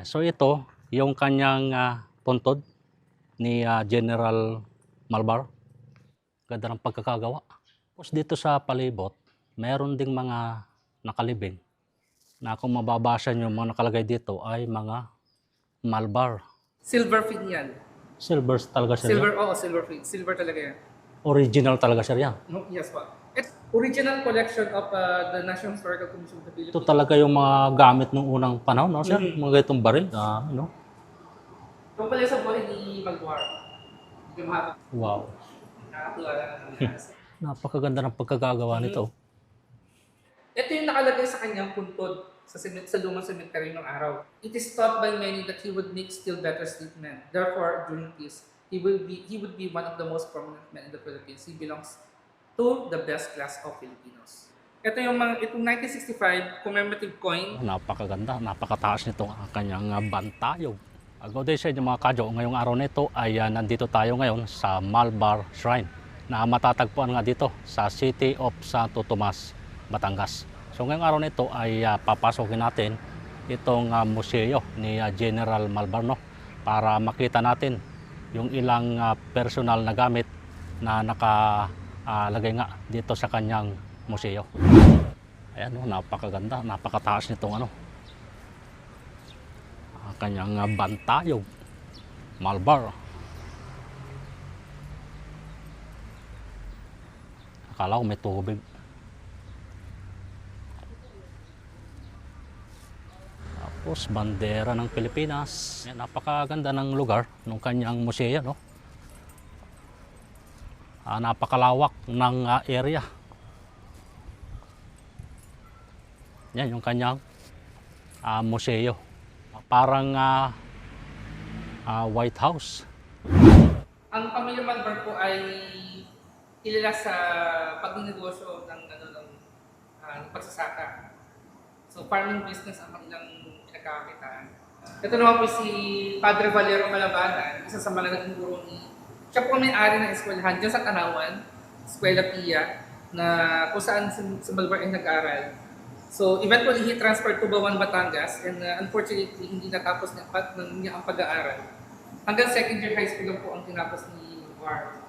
So ito, yung kanyang puntod ni General Malvar. Ganda ng pagkakagawa. Tapos dito sa palibot, meron ding mga nakalibing na kung mababasa nyo, mga nakalagay dito ay mga Malvar. Silver fin yan. Silver talaga sir yan? Silver, oo, silver fin. Silver talaga yan. Original talaga sir yan? No, yes po. It's original collection of the National Historical Commission of the Philippines. Ito talaga yung mga gamit nung unang panahon, no sir? Mga itong baril. No? Ito pala sa buhay ni Malvar. Yung mahaba. Wow. Nakakatuwa lang. Napakaganda ng pagkagagawa nito. Ito yung nakalagay sa kanyang puntod sa lumang cemetery ng araw. It is thought by many that he would make still better statement. Therefore, during peace, he would be one of the most prominent men in the Philippines. He belongs to the best class of Filipinos. Ito yung itong 1965 commemorative coin. Napakaganda, napakataas nitong kanyang bantayog. Good day sa inyo mga kadyo. Ngayong araw nito ay nandito tayo ngayon sa Malvar Shrine na matatagpuan nga dito sa City of Santo Tomas, Batangas. So ngayong araw nito ay papasokin natin itong museo ni General Malvar, no? Para makita natin yung ilang personal na gamit na nakalagay nga dito sa kanyang museo. Ayan, no? Napakaganda, napakataas nitong kanyang bantayog, Malvar. Akala ko may tubig. Tapos bandera ng Pilipinas. Yan, napakaganda ng lugar ng kanyang museo, no? Napakalawak ng area. Yan yung kanyang museo. Parang White House. Ang pamilya Malvar po ay kilala sa pagnegosyo ng pagsasaka. So farming business ang kanilang pinagkakakitaan. Ito naman po si Padre Valero Malabanan, isa sa mga naging guro ni. Siya po may-ari ng eskwelahan dyan sa Tanawan, Eskwela Pia, na kung saan si Malvar ay nag-aral. So eventually he transferred to Bawan, Batangas, and unfortunately hindi natapos niya ang pag-aaral. Hanggang second year high school lang po ang tinapos ni Malvar.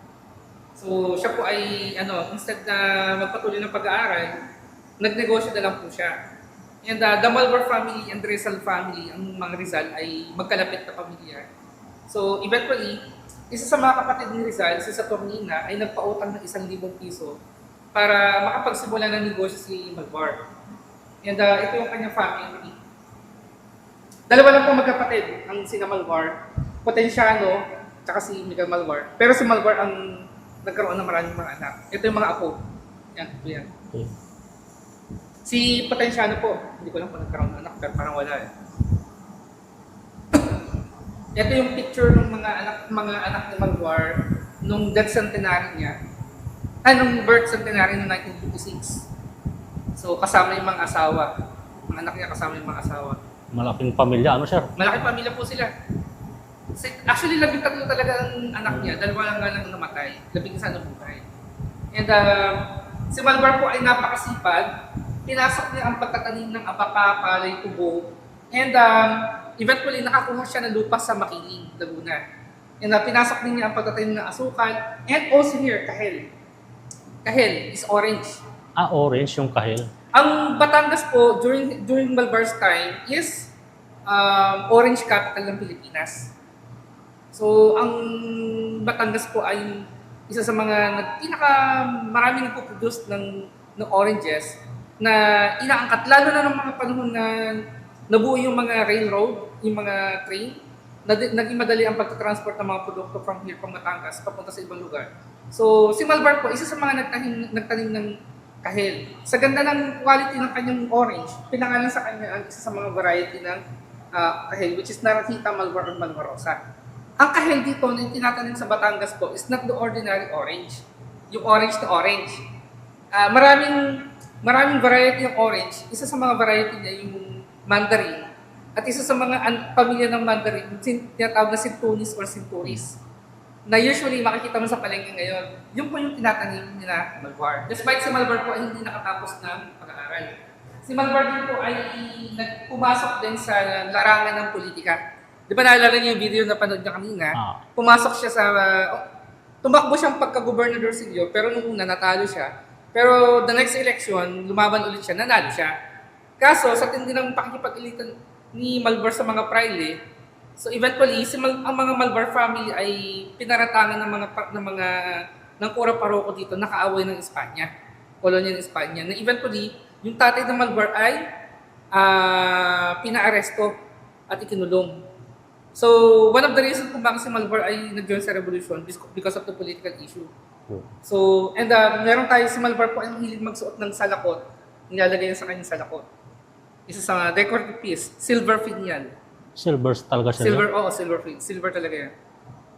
So siya po ay instead na magpatuloy ng pag-aaral, nagnegosyo na lang po siya. And the Malvar family and the Rizal family, ang mga Rizal ay magkalapit na pamilya. So eventually, isa sa mga kapatid ni Rizal, si Saturnina, ay nagpautang ng 1,000 piso para makapagsimula ng negosyo si Malvar. And ito yung kanyang family. Dalawa lang po magkapatid ang sina Malvar, Potenciano, tsaka si Miguel Malvar. Pero si Malvar ang nagkaroon ng maraming mga anak. Ito yung mga apo. Yan, ito yan. Okay. Si Potenciano po, hindi ko lang kung nagkaroon ng anak, pero parang wala eh. Ito yung picture ng mga anak ni Malvar nung death centenary niya. Nung birth centenary noong 1956. So kasama yung mga asawa. Mga anak niya kasama yung mga asawa. Malaking pamilya, sir? Malaking pamilya po sila. Actually, 13 talaga ang anak niya. 2 lang nga lang namatay. 11 na buhay. And si Malvar po ay napakasipag. Pinasok niya ang pagtatanim ng abaka, palay, tubo. And eventually, nakakuha siya ng lupa sa Makiling, Laguna. And pinasok din niya ang pagtatanim ng asukal. And also here, kahel. Kahel is orange. Orange yung kahil. Ang Batangas po, during Malvar's time, is orange capital ng Pilipinas. So, ang Batangas po ay isa sa mga maraming nagpo-produce ng oranges na inaangkat, lalo na ng mga panahon na nabuo yung mga railroad, yung mga train, naging madali ang pagta-transport ng mga produkto from here, from Batangas, papunta sa ibang lugar. So, si Malvar po, isa sa mga nagtanim ng kahel. Sa ganda ng quality ng kanyang orange, pinangalan sa kanya ang isa sa mga variety ng kahel, which is Naranjita Malvar or Malvarosa. Ang kahel dito na tinatanim sa Batangas po is not the ordinary orange. Yung orange na orange. Maraming variety ng orange. Isa sa mga variety niya yung mandarin. At isa sa mga pamilya ng mandarin, tinatawag na Sintunis or Sinturis, na usually makikita mo sa palengke ngayon, yun po yung tinatanim nila Malvar. Despite si Malvar po ay hindi nakatapos ng pag-aaral. Si Malvar din po ay pumasok din sa larangan ng politika. Di ba naalala niyo yung video na panood niya kanina? Ah. Pumasok siya sa, tumakbo siyang pagka-gobernador Silvio, pero nung una natalo siya. Pero the next election, lumaban ulit siya, nanalo siya. Kaso, sa tindi ng pakikipag-ilitan ni Malvar sa mga praile, so eventually, ang mga Malvar family ay pinaratangan ng Cora Parroco dito, nakaaway ng Espanya, kolonya ng Espanya, na eventually, yung tatay ng Malvar ay pinaaresto at ikinulong. So, one of the reasons kung bakit si Malvar ay nag-join sa revolution because of the political issue. So, and meron tayo si Malvar po ay mahilig magsuot ng salakot, nilalagay niya sa kanyang salakot. Isa sa decorative piece, silver fin yan. Silver talaga siya. Silver, oo, silver fin. Silver talaga yan.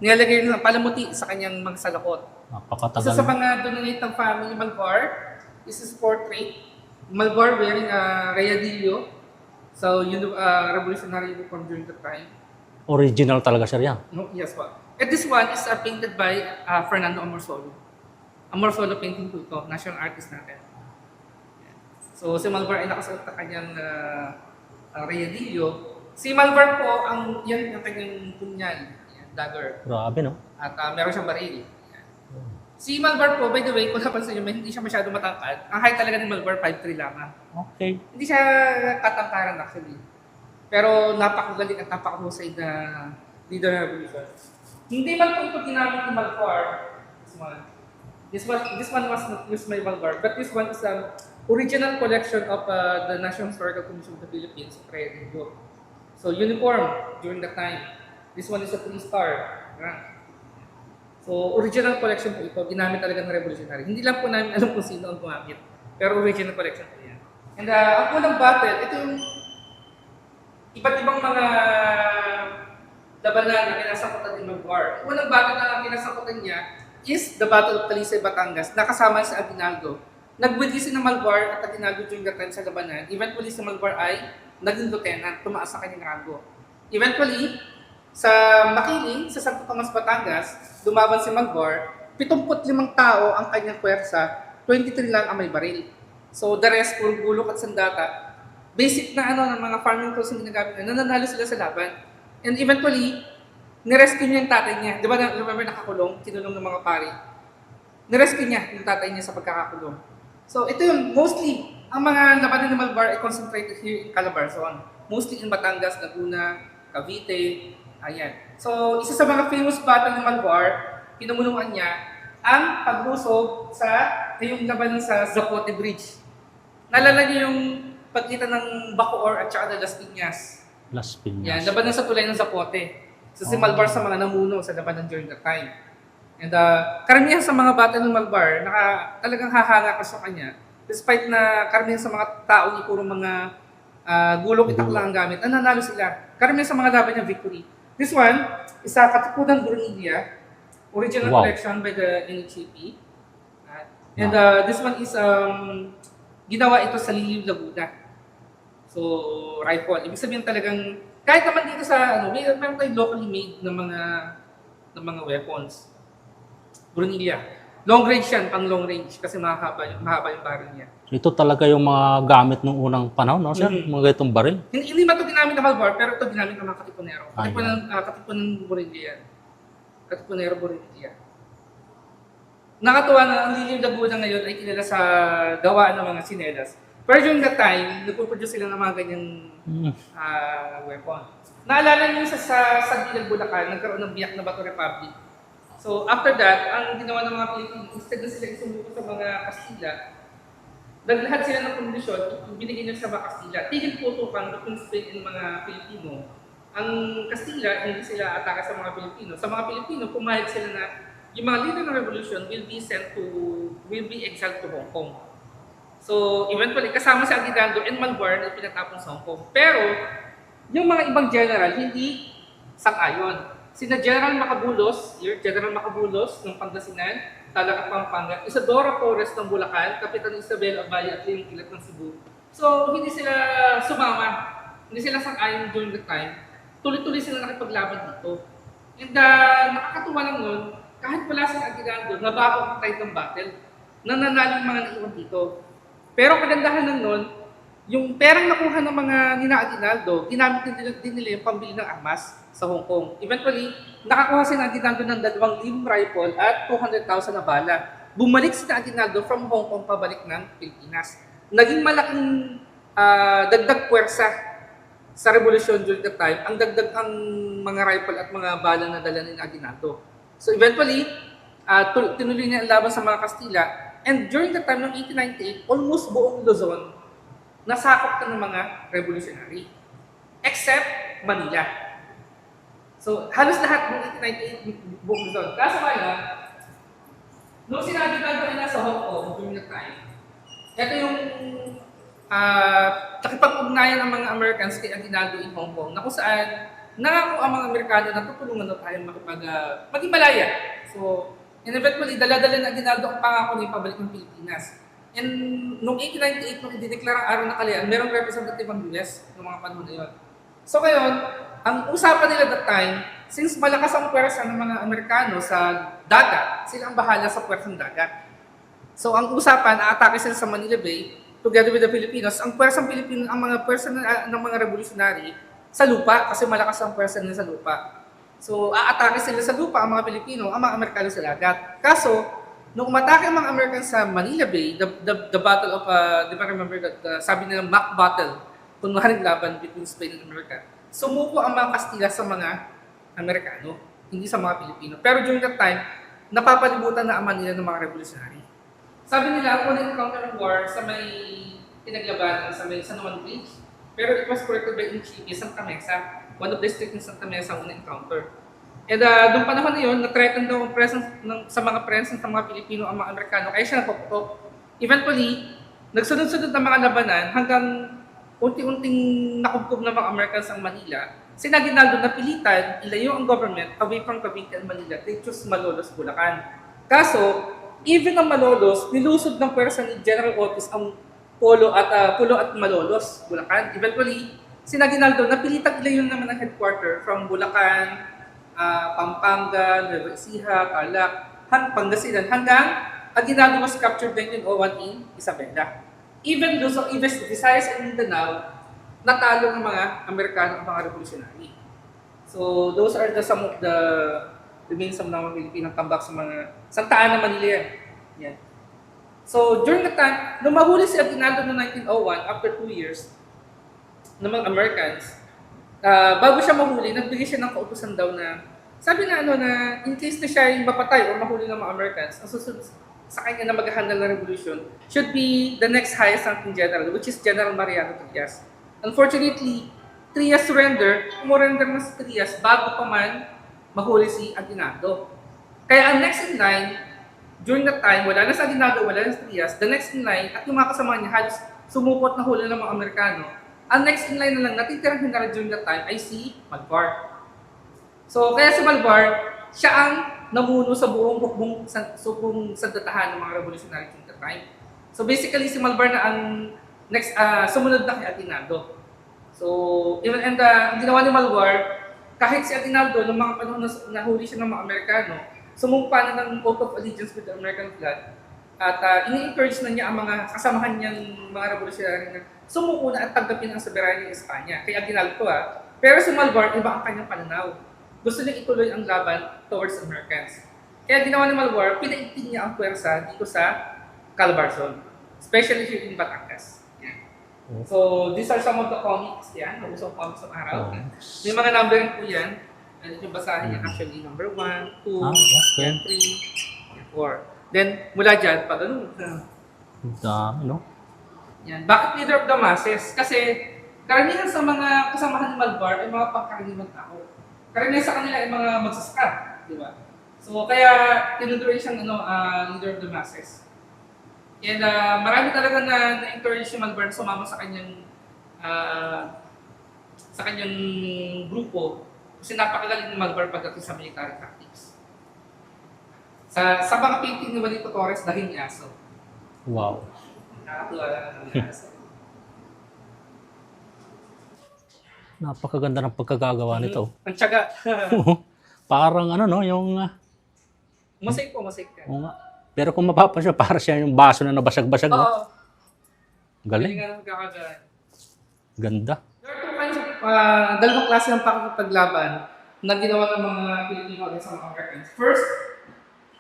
Nilalagay niya ng palamuti sa kanyang mga salakot. Napakatagal. Isa sa mga donate ng family Malvar, is his portrait. Malvar wearing a rayadillo. So, yun, revolutionary uniform during the time. Original talaga siya yan. No, yes, po. And this one is painted by Fernando Amorsolo. Amorsolo painting po ito, national artist natin. So, si Malvar ay nakasuot na kanyang rayadillo. Si Malvar po, yan yung kanyang punyal, dagger. Grabe, no? At meron siyang baril. Si Malvar po, by the way, kung napansin nyo, hindi siya masyado matangkad. Ang height talaga ni Malvar, 5'3 lamang. Okay. Hindi siya katangkaran actually. Pero napakagaling at napakahusay na leader ng revolution. Hindi man po ito ginamit ni Malvar. This one was not used by Malvar, but this one is an original collection of the National Historical Commission of the Philippines, created book. So uniform during that time. This one is a 3-star. So original collection po ito, ginamit talaga ng revolutionary. Hindi lang po namin alam kung sino ang gumamit, pero original collection po yan. And ang unang battle, ito yung iba't ibang mga labanan na kinasakutan ni Malvar. Ang unang battle na kinasakutan niya is the Battle of Talisay, Batangas, nakasama si Aguinaldo. Nag-witness si Malvar at Aguinaldo during that time sa labanan. Eventually, si Malvar ay naging lieutenant, tumaas sa kanyang rango. Eventually, sa Makiling, sa Santo Tomas, Batangas, dumaban si Malvar, 75 tao ang kanyang pwersa, 23 lang ang may baril. So the rest, puro bulok at sandata. Basic na ng mga farming tools ang ginagamit na, nananalo sila sa laban. And eventually, nirescue niya yung tatay niya. Di ba, remember nakakulong, kinulong ng mga pari. Nirescue niya yung tatay niya sa pagkakakulong. So ito yung mostly, ang mga labanan ng Malvar ay concentrated here in Calabarzon. Mostly in Batangas, Laguna, Cavite, ayan. So isa sa mga famous battle ng Malvar, pinumunuan niya ang paglusog sa yung labanan sa Zapote Bridge. Naalala niyo yung pagitan ng Bacoor at saka ng Las Piñas. Las Piñas. Yan, labanan sa tulay ng Zapote. So si Malvar sa mga namuno sa labanan during that time. And karamihan sa mga battle ng Malvar, talagang hahanga ka sa kanya. Despite na karamihan sa mga tao ni puro mga gulong itak lang ang gamit, nananalo sila. Karamihan sa mga laban niya victory. This one is sa Katipunan Brunilia, original collection by the NHCP. And this one is ginawa ito sa Liliw, Laguna. So, rifle. Ibig sabihin talagang, kahit naman dito sa, meron tayong locally made ng mga weapons. Brunilia. Long range yan, pang long range, kasi mahaba yung baril niya. Ito talaga yung mga gamit nung unang panahon, no, sir? Mga itong baril. Hindi ba ito ginamit ng Malvar, pero ito ginamit ng mga Katipunero. Katipunan Brunilia. Katipunero Brunilia. Nakatuwa na ang Liliw, Laguna ngayon ay kilala sa gawa ng mga sinelas. Pero during that time, nagpo-produce sila ng mga ganyang weapon. Naalala niyo sa Sagdilag, Bulacan, nagkaroon ng biyak na Bato Republic. So after that, ang ginawa ng mga Pilipino, instead na sila isumuko sa mga Kastila, naglahat sila ng kondisyon, binigyan nila sa mga Kastila. Tigil putukan between Spain and mga Pilipino. Ang Kastila, hindi sila atake sa mga Pilipino. Sa mga Pilipino, pumayag sila na yung mga leader ng revolution will be exiled to Hong Kong. So eventually, kasama si Aguinaldo and Malvar na pinatapon sa Hong Kong. Pero, yung mga ibang general, hindi sang-ayon. Sina General Macabulos ng Pangasinan, Talacat, Pampanga, Isadora Torres ng Bulacan, Kapitan Isabel Abaya at Leong Kilat ng Cebu. So, hindi sila sumama, hindi sila sang-ayon during the time. Tuloy-tuloy sila nakipaglaban dito. And nakakatuwa lang nun, kahit wala sa Aguinaldo, nabago ang tide ng battle, nananalo yung mga naiwan dito. Pero kagandahan lang nun, yung perang nakuha ng mga nina Aguinaldo, ginamit din nila yung pambili ng armas sa Hong Kong. Eventually, nakakuha si Aguinaldo ng 2,000 rifle at 200,000 na bala. Bumalik si Aguinaldo from Hong Kong pabalik ng Pilipinas. Naging malaking dagdag puwersa sa revolusyon during that time, ang dagdag ang mga rifle at mga bala na dala ni Aguinaldo. So eventually, tinuloy niya ang laban sa mga Kastila. And during the time ng 1898, almost buong Luzon nasakop na ng mga revolutionary. Except Manila. So, halos lahat ng 1898 buong Luzon. Kaso kaya, nung sinabi ka ay nasa Hong Kong during that time, ito yung nakipag-ugnayan ng mga Americans kay Aguinaldo in Hong Kong na kung saan nangako ang mga Amerikano na tutulungan na tayo maging malaya. So, and eventually, dala-dala ng Aguinaldo ang pangako niya pabalik ng Pilipinas. And noong 1898, nung idineklara ang araw na kalayaan, merong representative ang US noong mga panahon na yun. So ngayon, ang usapan nila that time, since malakas ang pwersa ng mga Amerikano sa dagat, sila ang bahala sa pwersang dagat. So ang usapan, aatake sila sa Manila Bay, together with the Filipinos. Ang pwersang Pilipino, ang mga pwersa ng mga revolutionary sa lupa, kasi malakas ang pwersa nila sa lupa. So aatake sila sa lupa, ang mga Pilipino, ang mga Amerikano sa dagat. Kaso, nung umatake ang mga Americans sa Manila Bay, the battle of, di ba remember that, sabi nila Mac Battle, kunwaring laban between Spain and America, sumuko ang mga Kastila sa mga Amerikano, hindi sa mga Pilipino. Pero during that time, napapalibutan na ang Manila ng mga revolutionary. Sabi nila, ang unang encounter ng war sa may pinaglabanan sa may San Juan Bridge, pero it was corrected by Inchipi, Santa Mesa, one of the district in Santa Mesa ang unang encounter. And doon panahon na yun, na-threaten daw ang presence sa mga presence ng mga Pilipino ang mga Amerikano, kaya siya napuputok. Eventually, nagsunod-sunod ng mga labanan hanggang unti-unting nakubkob ng mga Americans ang Manila. Si Aguinaldo napilitan, ilayo ang government away from Cavite and Manila. They choose Malolos, Bulacan. Kaso, even ang Malolos, nilusod ng pwersa ni General Otis ang Pulo at Malolos, Bulacan. Eventually, si Aguinaldo napilitang ilayo naman ang headquarter from Bulacan, Pampanga, Nueva Ecija, Tarlac, Pangasinan, hanggang Aguinaldo was captured 1901 in Isabela. Even Luzon, Visayas and Mindanao, natalo ng mga Amerikano ang mga revolutionary. So those are some of the remains of mga Pilipinang tambak sa mga Santa Ana, Manila. Yan. So during the time, nung mahuli si Aguinaldo noong 1901, after 2 years, ng mga Americans, bago siya mahuli, nagbigay siya ng kautusan daw na, sabi na na in case na siya yung mapatay o mahuli ng mga Americans, ang susunod sa kanya na mag-handle ng revolution should be the next highest ranking general, which is General Mariano Trias. Unfortunately, Trias umurrender na si Trias bago pa man mahuli si Aguinaldo. Kaya ang next in line, during that time, wala na si Aguinaldo, wala na si Trias, the next in line, at yung mga kasama niya halos sumupot na huli ng mga Amerikano, ang next in line na lang natitirang general during that time ay si Malvar. So, kaya si Malvar, siya ang namuno sa buong hukbong sandatahan ng mga revolutionary during that time. So, basically, si Malvar na ang next, sumunod na kay Aguinaldo. So, and ang ginawa ni Malvar, kahit si Aguinaldo, nung mga panahon na nahuli siya ng mga Amerikano, sumumpa na ng oath of allegiance with the American flag, at ini-encourage na niya ang mga kasamahan niyang mga revolutionary na sumuko na at tanggapin ang soberanya ng Espanya. Kay Aguinaldo Pero si Malvar, iba ang kanyang pananaw. Gusto niya ituloy ang laban towards Americans. Kaya ginawa ni Malvar, pinaigting niya ang puwersa dito sa Calabarzon. Especially here in Batangas. Yan. So, these are some of the comics yan. Nag-usong comics ng araw. May mga numbering po yan. Ano yung basahin niya actually, number 1, 2, okay. 3, 4. Then, mula dyan, pag ano? Dami, no? Yan. Bakit leader of the masses? Kasi karamihan sa mga kasamahan ni Malvar ay mga pangkaraniwang tao. Karamihan sa kanila ay mga magsasaka, di ba? So kaya tinutuloy siyang leader of the masses. And marami talaga na-encourage si Malvar sumama sa kanyang grupo kasi napakagaling ni Malvar pagdating sa military tactics. Sa mga painting ni Juanito Torres, dahil niya aso. Wow. Nakatuwa lang ang aso. Napakaganda ng pagkagagawa nito. Ang tiyaga. Parang ano, no, yung... Mosaic ka. Oo nga. Pero kung mapapansin, para siya yung baso na nabasag-basag. Oo. Galing. Galing nga ng kakagalan. Ganda. There are two kinds of, dalawang klase ng pakikipaglaban na ginawa ng mga Pilipino against sa mga Americans. First,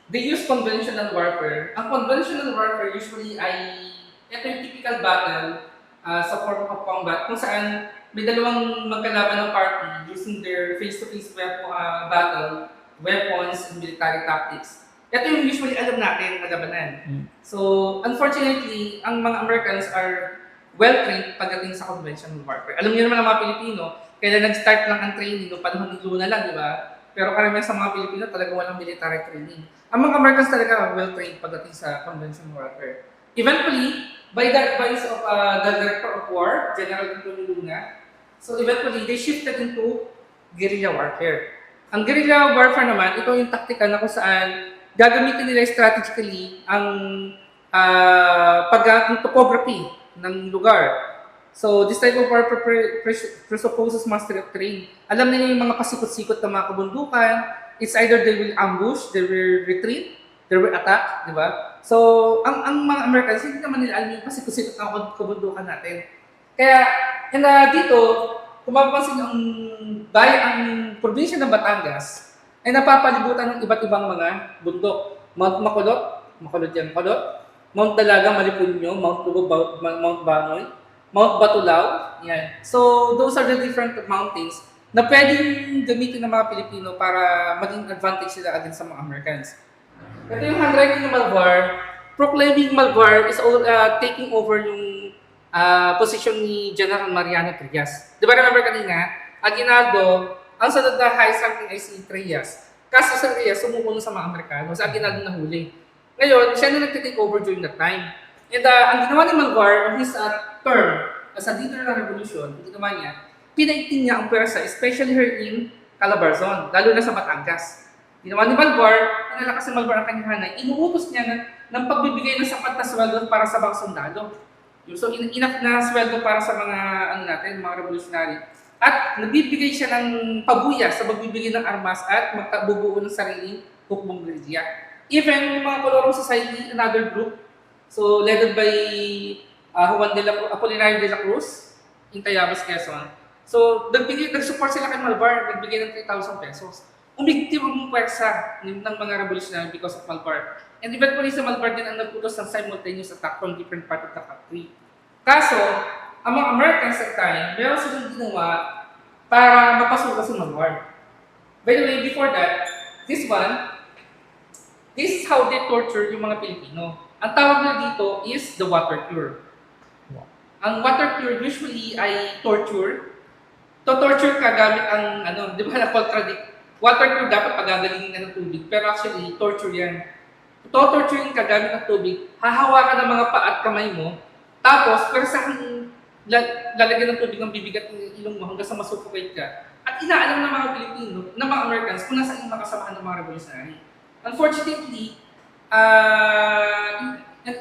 they use conventional warfare. Ang conventional warfare usually ay ito yung typical battle sa form of combat kung saan may dalawang magkalaban ng party using their face-to-face battle, weapons, and military tactics. Ito yung usually alam natin na labanan. So, unfortunately, ang mga Americans are well-trained pagdating sa conventional warfare. Alam niyo naman ang mga Pilipino, kailan nag-start lang ang training, no panahon ni Luna lang, di ba? Pero karamihan sa mga Pilipino talaga walang military training. Ang mga Americans talaga well-trained pagdating sa conventional warfare. Eventually, by the advice of the Director of War, General Antonio Luna, so eventually, they shifted into guerrilla warfare. Ang guerrilla warfare naman, ito yung taktika na kung saan gagamitin nila strategically ang ang topography ng lugar. So, this type of warfare presupposes mastery of terrain. Alam nila yung mga pasikot-sikot ng mga kabundukan. It's either they will ambush, they will retreat, they will attack, di ba? So, ang mga Americans, hindi naman nila alam yung pasikot-sikot ng kabundukan natin. Kaya, dito, kung mapapansin ang probinsya ng Batangas, ay napapalibutan ng iba't ibang mga bundok. Mount Makulot yan, Mount Dalaga, Malipunyo, Mount Tubo, Mount Banoy, Mount Batulao, yan. So, those are the different mountains na pwedeng gamitin ng mga Pilipino para maging advantage sila against sa mga Americans. Ito yung handwriting ng Malvar. Proclaiming Malvar is taking over yung position ni General Mariano Trias. Di ba remember kanina, Aguinaldo, ang sunod na highest ranking ay si Trias. Kaso sa Trias, sumuko sa mga Amerikano, sa Aguinaldo nahuli. Ngayon, siya na nag-take over during that time. And ang ginawa ni Malvar on his term as a leader ng revolution, ginawa niya, pinaitin niya ang pwersa, especially here in Calabarzon, lalo na sa Batangas. Ginawa ni Malvar, pinalakas ni Malvar ang kanyang hanay, inuutos niya ng pagbibigay ng sapat na sweldo para sa mga sundalo. So, enough na sweldo para sa mga, mga revolutionary. At nagbibigay siya ng pabuya sa pagbibigay ng armas at magbubuo ng sariling hukbong guerrilla. Even yung mga Colorong Society, another group, so led by Apolinario de la Cruz in Tayabas, Quezon. So, nag-support sila kay Malvar, nagbigay ng 3,000 pesos. Umigtim ang pwersa ng mga revolutionary because of Malvar. And eventually sa Malvar din ang nagputos ng simultaneous attack from different part of the country. Kaso, ang mga Americans at time, meron silang ginawa para mapasuka si Malvar. By the way, before that, this is how they torture yung mga Pilipino. Ang tawag nila dito is the water cure. Ang water cure usually ay torture. To-torture ka gamit ang, di ba na-contradict? Water cure dapat pagagalingin ka ng tubig, pero actually, torture yan. To-torture ka gamit ng tubig, hahawakan ng mga paa at kamay mo, tapos, persahan, lalagyan ng tubig ng bibig at ilong mo hanggang sa masuffocate ka. At inaalam ng mga Pilipino, ng mga Americans, kung nasa yung makasamahan ng mga revolutionary. Unfortunately,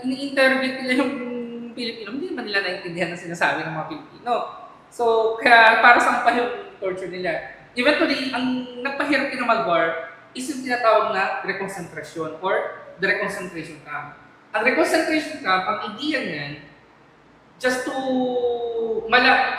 ini-interrogate nila yung Pilipino, hindi naman nila naintindihan ang sinasabi ng mga Pilipino. So, kaya para sa yung torture nila. Eventually, ang nagpahirap ng Malvar is yung tinatawag na reconcentration or the reconcentration camp. Ang reconcentration camp, ang idea niyan, just to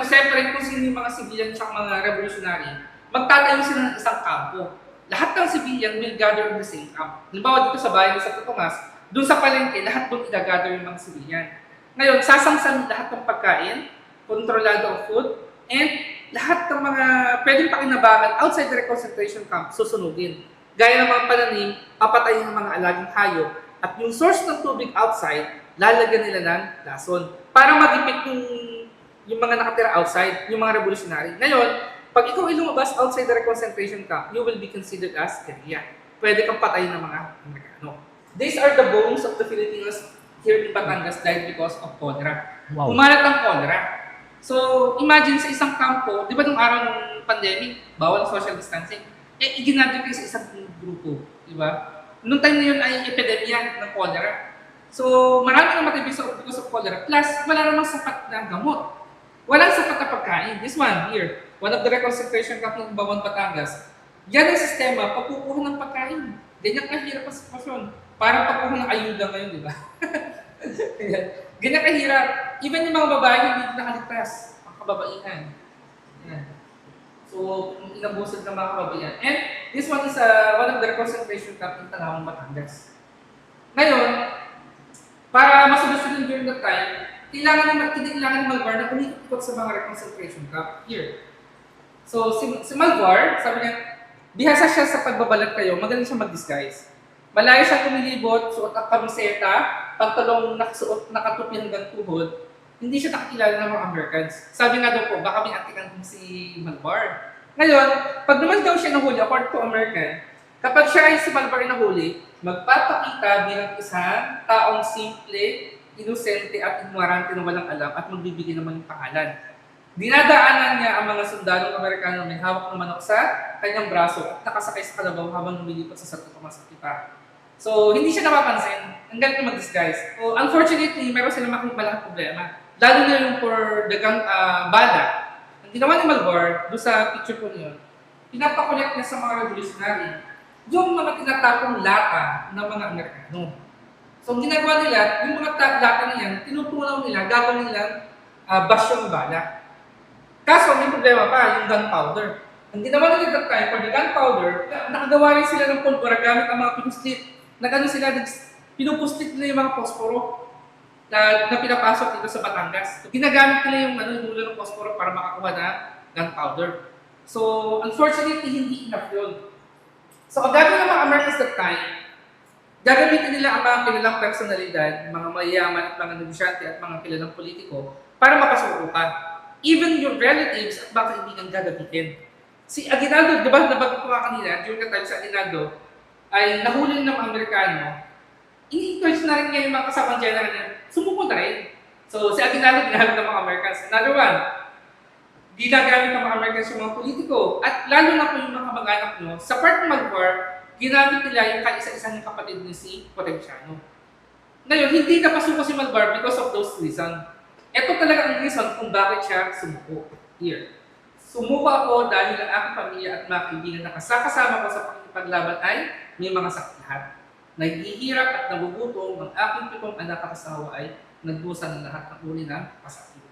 separate kung sino yung mga civilian at mga revolutionary, magtatayo sila ng isang kampo. Lahat ng civilian will gather in the same camp. Halimbawa dito sa bayan ni Santo Tomas, doon sa palengke, lahat doon i-gather yung mga civilian. Ngayon, sasangsan lahat ng pagkain, kontrolado ang food, and lahat ng mga pwedeng pakinabangan outside the concentration camp, susunugin. Gaya ng mga pananim, papatayin ng mga alaging hayop, at yung source ng tubig outside, lalagyan nila ng lason para magipit yung mga nakatira outside, yung mga revolutionary. Ngayon, pag ikaw ay lumabas outside the concentration camp, you will be considered as guerrilla. Pwede kang patayin ng mga Amerikano. These are the bones of the Filipinos here in Batangas died because of cholera. Wow. Umalat ang cholera. So, imagine sa isang kampo, di ba nung araw ng pandemic, bawal social distancing, iginagay kayo sa isang grupo, di ba? Noong time na yun ay epidemya ng cholera. So, marami nang matibig because of cholera. Plus, wala namang sapat na gamot. Walang sapat na pagkain. This one here, one of the reconcentration camp ng Bawang Batangas. Yan ang sistema, pagkukuha ng pagkain. Ganyan kahirap ang sitwasyon. Parang pagkukuha ng ayuda ngayon, di ba? Ganyan kahirap. Even yung mga babae hindi nakaligtas. kababaihan. Yan. So, inabusog ng mga kababaihan. And this one is one of the concentration camp in Tanawang, Batangas. Ngayon, para masolusyonan during that time, kailangan ng Malvar na umikot sa mga concentration camp here. So, si Malvar, sabi niya, bihasa siya sa pagbabalat kayo, magaling siya mag-disguise. Malayo siya kumilibot, suot ang kamiseta, pantalong nakatupi hanggang tuhod, hindi siya nakakilala ng mga Americans. Sabi nga daw po, baka may antikan si Malvar. Ngayon, pag naman daw siya nahuli, according to American, kapag siya ay si Malvar ay nahuli, magpapakita bilang isang taong simple, inosente at ignorante na walang alam at magbibigay naman ng pangalan. Dinadaanan niya ang mga sundalong Amerikano na may hawak ng manok sa kanyang braso at nakasakay sa kalabaw habang lumilipot sa Santo Tomas Akita. So, hindi siya napapansin. Ang galing mag-disguise. So, unfortunately, meron silang malaking problema. Lalo na yung for the bala. Ang ginawa ni Malvar, doon sa picture ko niyon, pinapakolect niya sa mga revolutionary yung mga tinatapong lata ng mga Amerikano. So, ang ginagawa nila, yung mga lata na yan, tinutunaw nila, gagawin nila basyong bala. Kaso, may problema pa, yung gunpowder. Ang ginawa nila that time, for the gunpowder, nakagawa rin sila ng pulbura gamit ang mga pinuslit. Nagano sila, pinupuslit nila yung mga posporo na pinapasok dito sa Batangas. So, ginagamit nila yung dulo ng posporo para makakuha na gunpowder. So, unfortunately, hindi enough yun. So, ang gagawin ng mga Americans that time, gagamitin nila ang mga kilalang personalidad, mga mayayaman at mga negosyante at mga kilalang politiko para mapasuko ka. Even your relatives at mga kaibigan gagamitin. Si Aguinaldo, di ba nabanggit ko kanina, during the time sa Aguinaldo, ay nahuli ng mga Amerikano, ini-encourage na rin niya yung mga kasamang general niya, sumuko na rin. So, si Aguinaldo ginagamit ng mga Americans. Another one, ginagamit ng mga Americans yung mga politiko. At lalo na po yung mga kamag-anak nyo, sa part ng Malvar, ginamit nila yung kaisa-isa ng kapatid ni si Potenciano. Ngayon, hindi napasuko si Malvar because of those reasons. Ito talaga ang reason kung bakit siya sumuko. Here. Sumuko ako dahil ang aking pamilya at mga kaibigan na kasama ko sa paglaban ay may mga sakit lahat. Naghihirap at nagugutom, ang aking 7 anak at asawa ay nagbusa ng lahat ng uri ng pasakit.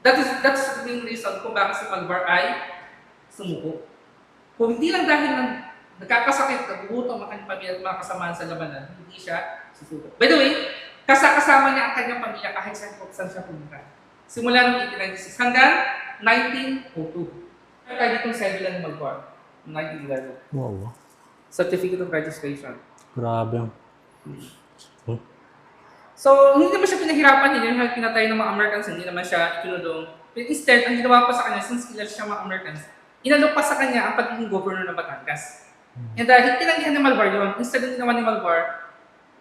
That's the main reason kung bakit si Malvar ay sumuko. Kung hindi lang dahil nagkakasakit, nagugutom ang kanyang pamilya at mga kasamaan sa labanan, hindi siya susuko. By the way, kasama niya ang kanyang pamilya kahit saan siya pumunta. Simula noong 1896 hanggang 1902. Kaya itong cedula ni Malvar, 1911. Wow. Certificate of Registration. Grabe. So, hindi naman siya pinahirapan niya, yung pinatay ng mga Americans, hindi naman siya itinudong. But instead, ang ginawa pa sa kanya, since kilala siya mga Americans, inalok pa sa kanya ang pagiging governor ng Batangas. And dahil tinanggihan ni Malvar yun, instead ng ginawa ni Malvar,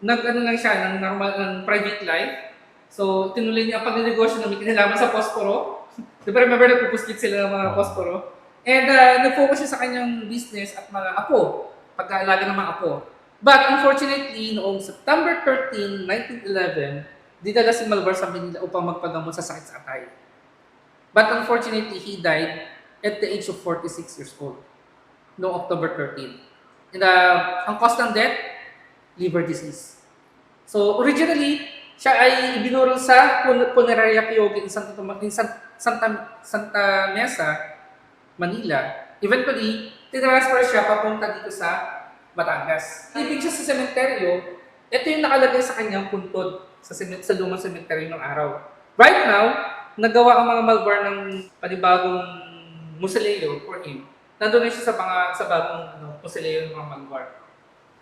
lang siya ng normal, ng private life. So, tinuloy niya ang pagnegosyo na may kinalaman sa posporo. Diba, remember, nagpupuslit sila ng mga posporo. And nag-focus siya sa kanyang business at mga apo, pag-aalaga ng mga apo. But unfortunately, noong September 13, 1911, dinala si Malvar sa Manila upang magpagamot sa sakit sa atay. But unfortunately, he died at the age of 46 years old, noong October 13. And ang cause ng death, liver disease. So originally, siya ay ibinurol sa Funeraria Piogi in Santa Mesa, Manila. Eventually, tinransfer siya papunta dito sa Batangas. Ibig siya sa sementeryo, ito yung nakalagay sa kanyang puntod sa lumang sementeryo ng araw. Right now, nagawa ang mga Malvar ng panibagong mausoleo for him. Nandun na siya sa bagong mausoleo ng mga Malvar.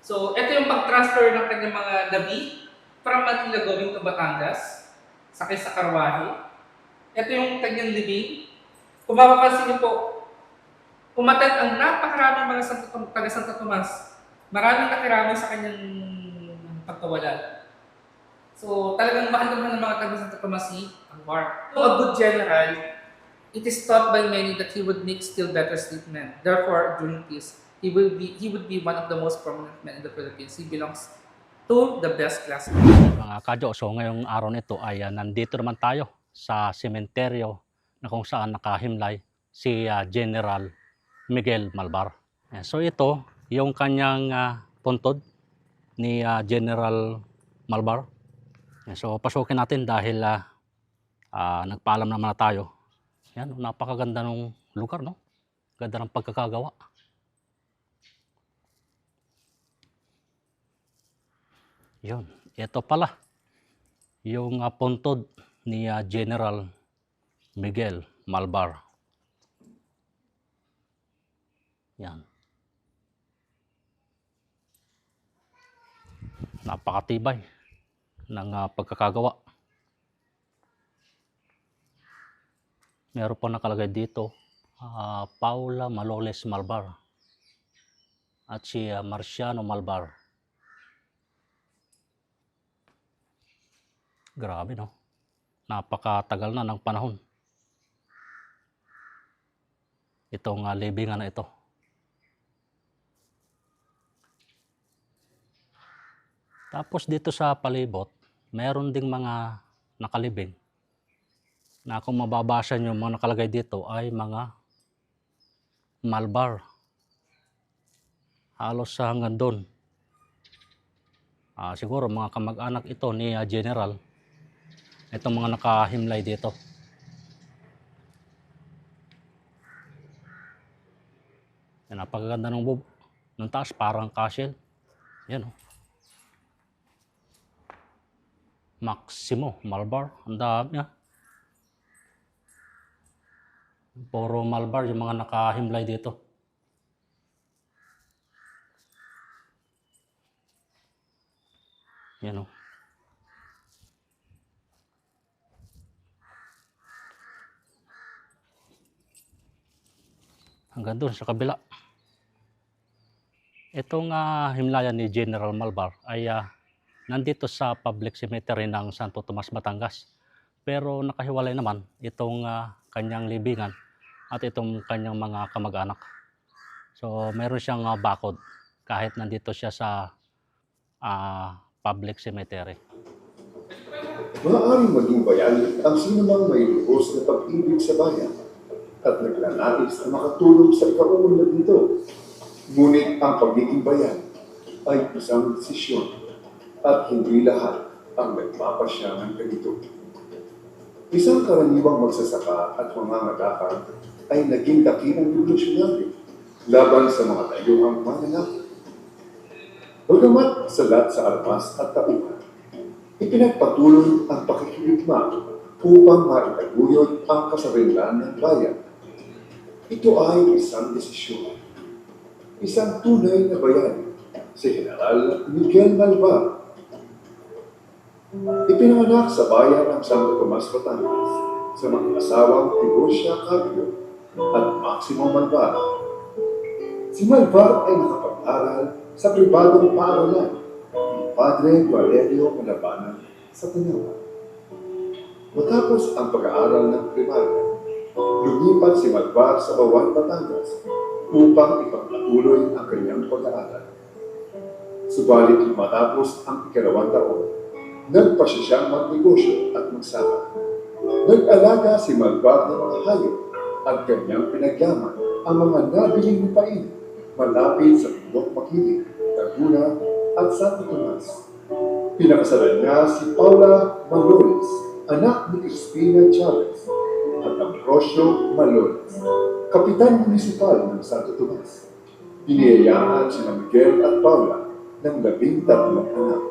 So, ito yung pag-transfer ng kanyang mga gabi from Manila going to Batangas, sakay sa karwahe. Ito yung kanyang libing. Kung mapapansin niyo po, umatid ang napakaraming mga taga Santo Tomas. Maraming nakirami sa kanyang pagkawala. So, talagang mahal naman ng mga taga Santo Tomas si Malvar. So, a good general, it is thought by many that he would make still better statement. Therefore, during peace, he would be one of the most prominent men in the Philippines. He belongs to the best class. Mga kadyo, so ngayong araw nito ay nandito naman tayo sa sementeryo na kung saan nakahimlay si General Miguel Malvar. So ito, yung kanyang puntod ni General Malvar. So pasukin natin dahil nagpaalam naman na tayo Yan, napakaganda ng lugar, no? Ganda ng pagkakagawa. Yun, ito pala, yung puntod ni General Miguel Malvar. Yan. Napakatibay ng pagkakagawa. Meron po nakalagay dito, Paula Maloles Malvar at si Marciano Malvar. Grabe, no? Napakatagal na ng panahon itong libingan na ito. Tapos dito sa palibot, meron ding mga nakalibing na kung mababasa nyo mga nakalagay dito ay mga Malvar. Halos sa hanggang doon. Siguro mga kamag-anak ito ni General. Itong mga nakahimlay dito. Yan, napakaganda ng taas, parang castle. Yan, oh. Maximo Malvar. Ang dami niya. Puro Malvar yung mga nakahimlay dito. Yan, oh. Hanggang doon sa kabila. Itong himlayan ni General Malvar ay nandito sa public cemetery ng Santo Tomas, Batangas. Pero nakahiwalay naman itong kanyang libingan at itong kanyang mga kamag-anak. So meron siyang bakod kahit nandito siya sa public cemetery. Maaaring maging bayani ang sinumang may lubos na pag-ibig sa bayan at naglanais na makatulong sa ikaunlad nito. Ngunit ang pagiging bayan ay isang desisyon at hindi lahat ang nagpapasya ng ganito. Isang karaniwang magsasaka at mangangalakal ay naging dakilang revolusyonaryo laban sa mga dayuhang mananakit. Bagamat salat sa armas at tauhan, ipinagpatuloy ang pakikibigma upang maitaguyod ang kasarinlan ng bayan. Ito ay isang desisyon. Isang tunay na bayani, si General Miguel Malvar. Ipinanganak sa bayan ng Santo Tomas, Batangas sa mga asawang Tiburcia Cabio at Maximo Malvar. Si Malvar ay nakapag-aral sa pribadong paaralan ni Padre Valerio Malabanan sa Tanawan. Matapos ang pag-aaral ng primarya, lumipat si Malvar sa Bawan, Batangas upang ipagpatuloy ang kanyang pag-aaral. Subalit matapos ang ikalawang taon, nagpasya siyang magnegosyo at magsaka. Nag-alaga si Malvar ng mga hayop at kanyang pinagyaman ang mga nabiling lupain malapit sa Bundok Makiling, Laguna at Santo Tomas. Pinakasalan niya si Paula Maloles, anak ni Crispina Chavez, at Ambrosio Maloles, kapitan munisipal ng Santo Tomas. Piniyayaan sina Miguel at Paula ng 13 anak.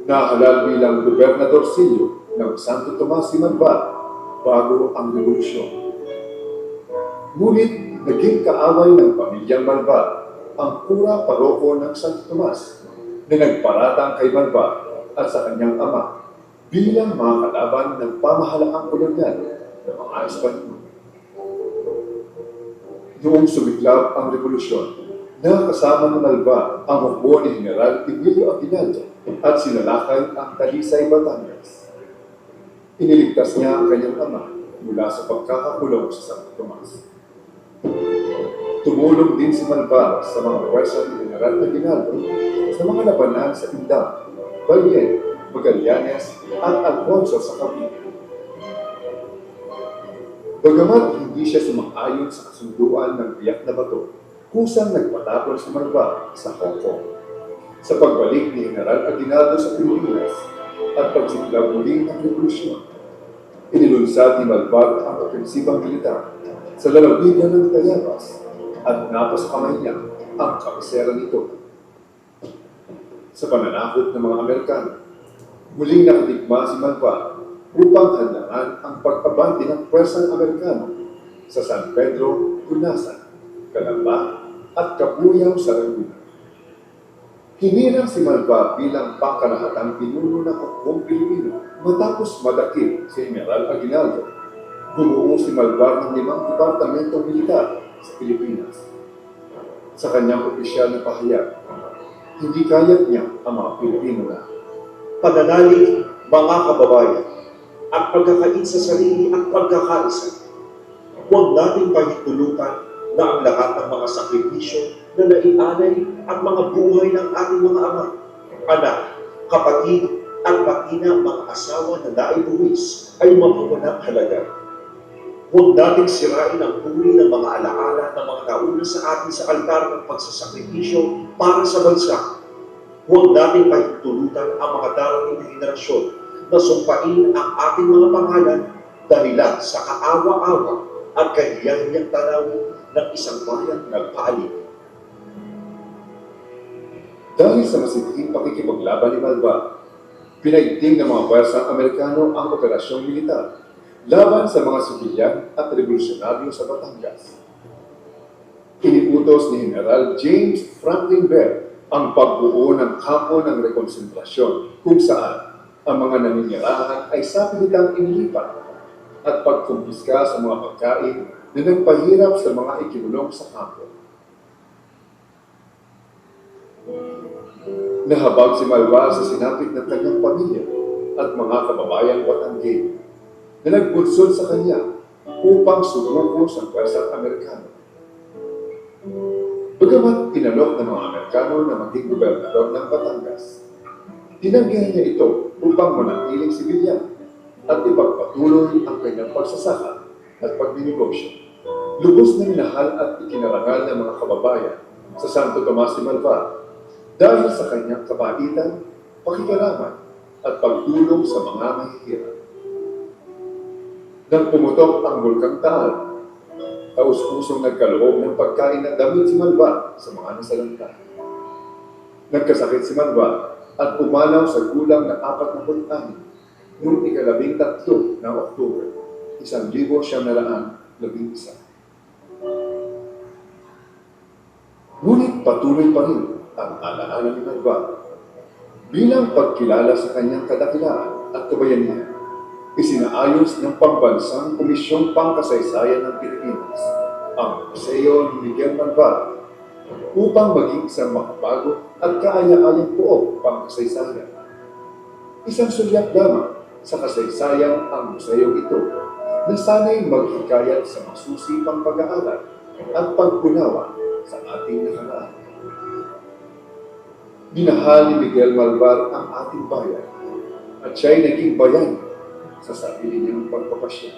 Nahalal bilang gobernadorcillo ng Santo Tomas si Malvar bago ang revolusyon. Ngunit naging kaaway ng pamilyang Malvar ang kura paroko ng Santo Tomas na nagparatang kay Malvar at sa kanyang ama bilang mga kalaban ng pamahalaang kolonyal ng mga Espanyol. Noong sumiklab ang revolusyon, nakasama ng Malvar ang hukbo ni General Emilio Aguinaldo at sinalakay ang Talisay, Batangas. Iniligtas niya ang kanyang ama mula sa pagkakakulong sa Santo Tomas. Tumulong din si Malvar sa mga pwersa ni General Aguinaldo sa mga labanan sa Indang, Balien, Magallanes at Alfonso sa Cavite. Bagamat hindi siya sumang-ayon sa kasunduan ng Biak na Bato, kusang nagpatapon si Malvar sa Hong Kong. Sa pagbalik ni General Aguinaldo sa Pilipinas at pagsiklab muli ng revolusyon, Inilunsad ni Malvar ang ofensibang militar sa lalawigan ng Tayabas at napasakamay niya ang kabisera nito. Sa pananakot ng mga Amerikano, muling nakadigma si Malvar upang handaan ang pag-abante ng pwersang Amerikano sa San Pedro, Tunasan, Calamba at Cabuyao sa Laguna. Hinirang si Malvar bilang pangkalahatang pinuno ng hukbong Pilipino matapos madakip si General Aguinaldo. Bumuo si Malvar ng 5 departamentong militar sa Pilipinas. Sa kanyang opisyal na pahayag, hindi kayat niya ang mga Pilipino na Pananalig, mga kababayan, ang pagkakain sa sarili at pagkakaisa. Huwag nating pahintulutan na ang lahat ng mga sakripisyo na naialay at mga buhay ng ating mga ama, anak, kapatid, at pati na mga asawa na naibuwis ay mapawalang halaga. Huwag nating sirain ang puri ng mga alaala ng mga nauna sa atin sa altar ng pagsasakripisyo para sa bansa. Huwag nating pahintulutan ang mga darating na henerasyon na sumpain ang ating mga pangalan dahilan sa kaawa-awa at kahiyang-hiyang tanawin ng isang bayang nagpaalim. dahil sa masiging pakikipaglaban ni Malvar, pinaigting ng mga pwersang Amerikano ang operasyong militar laban sa mga sibilyan at revolusyonaryo sa Batangas. Iniutos ni General James Franklin Bell ang pagbuo ng kampo ng rekonsentrasyon kung saan ang mga naninirahan ay sapilitang inilipat at pagkumpiska sa mga pagkain na nagpahirap sa mga ikinulong sa kampo. Nahabag si Malvar sa sinapit ng kanyang pamilya at mga kababayang Batanggay na nagbunsod sa kanya upang sumuko sa pwersang Amerikano. Bagamat inalok ng mga Amerikano na maging gobernador ng Batangas, tinanggihan niya ito upang manatiling sibilyan at ipagpatuloy ang kanyang pagsasaka at pagninegosyo. Lubos na minahal at ikinarangal ng mga kababayan sa Santo Tomas de Malvar dahil sa kanyang kabaitan, pakikaraman at pagtulong sa mga mahihirap. Nang pumutok ang Bulkang Taal, taus-pusong nagkaloob ng pagkain ng damit si Malvar sa mga nasalanta. Nagkasakit si Malvar at pumanaw sa gulang na 46 noong 13 ng Oktubre, 1911. Ngunit patuloy pa rin ang alaala ni Malvar. Bilang pagkilala sa kanyang kadakilaan at kabayanihan, isinaayos ng Pambansang Komisyong Pangkasaysayan ng Pilipinas ang Museo ni Miguel Malvar upang maging isang makabago at kaaya-ayang poong pangkasaysayan. Isang sulyap lamang sa kasaysayan ang museo ito na sana'y maghikayat sa masusipang pag-aaral at pagkunawa sa ating nakaraan. Minahal ni Miguel Malvar ang ating bayan at siya'y naging bayan sa sarili niyang pagpapasya.